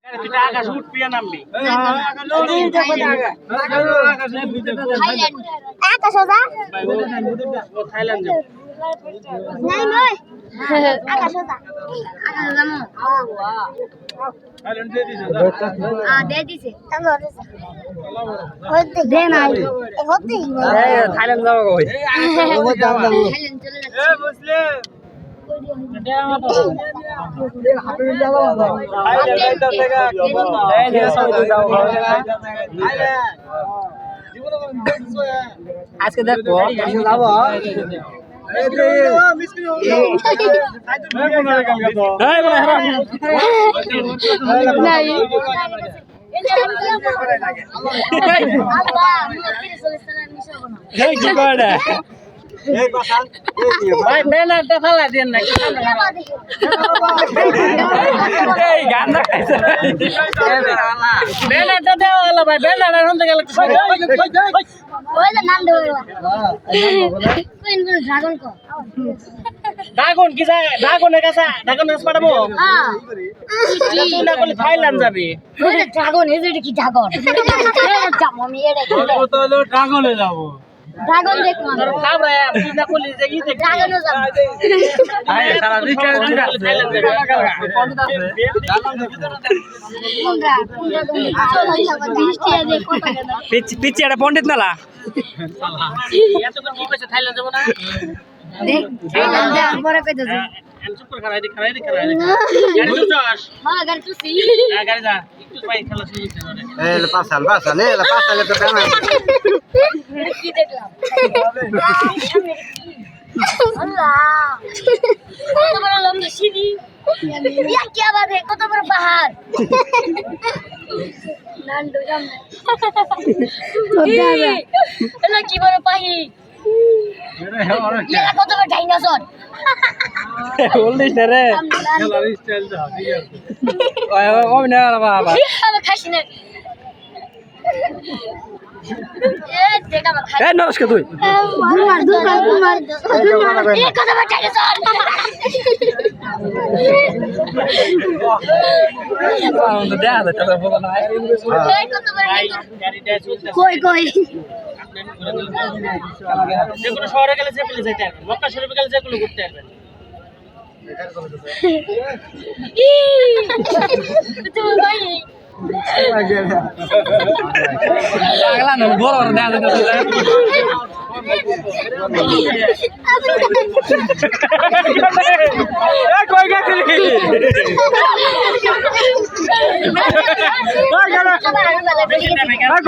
আকাশ উঠপিয়া নামবি Thailand যাবো Thailand যাবো আজকে দেখো ভাই ব্যানারটা ফালা দেন না ব্যানারটা দেওয়া হলো ভাই ব্যানার শুনতে গেলে ড্রাগন কি যায় ড্রাগনের কাছে পাঠাবো না করলে থাইল্যান্ড যাবে ড্রাগন এজেড কি ড্রাগন যাবো আমি এর ড্রাগনে যাবো ড্রাগন দেখো খাবরা তুই না করলে যে ই দেখ ড্রাগনও যাবো আয় সারা রিচার্জ দিরা থাইল্যান্ড যাবে পিচ্ছি একটা পণ্ডিত নালা এত করে কি কইছে থাইল্যান্ড যাব না দেখ থাইল্যান্ড যা পরে কইতেছে চুপ করে খারাই গাড়ি চুচাস হ্যাঁ গাড়ি তুই গাড়ি যা একটু পাই খেলা শুরু করে la pasa, le toca কি দেখলাম আল্লাহ কত বড় লম্বা সিঁড়ি ইয়া কি আওয়াজ है কত বড় পাহাড় নান্ডু জামনে এটা কি বড় পাহি ইয়া কত বড় ডাইনোসর বলিস না রে খেলার স্টাইল যা ঠিক আছে ওই না বাবা আমি খাসি না এ দেখা মা খাই এ নমস্কার তুই দুমার এ কত বড় ডাইনোসর দেখা যায় কথা বলা না এ কত বড় গাড়িটা চলতে কই কই যেগুলো শহরে গেলে যেগুলো যেতে পারবেন মক্কা শরীফে গেলে যেগুলো ঘুরতে পারবেন তুই ভাই আগলা না বড় বড় দেখা যায় কই গেছিলি আবার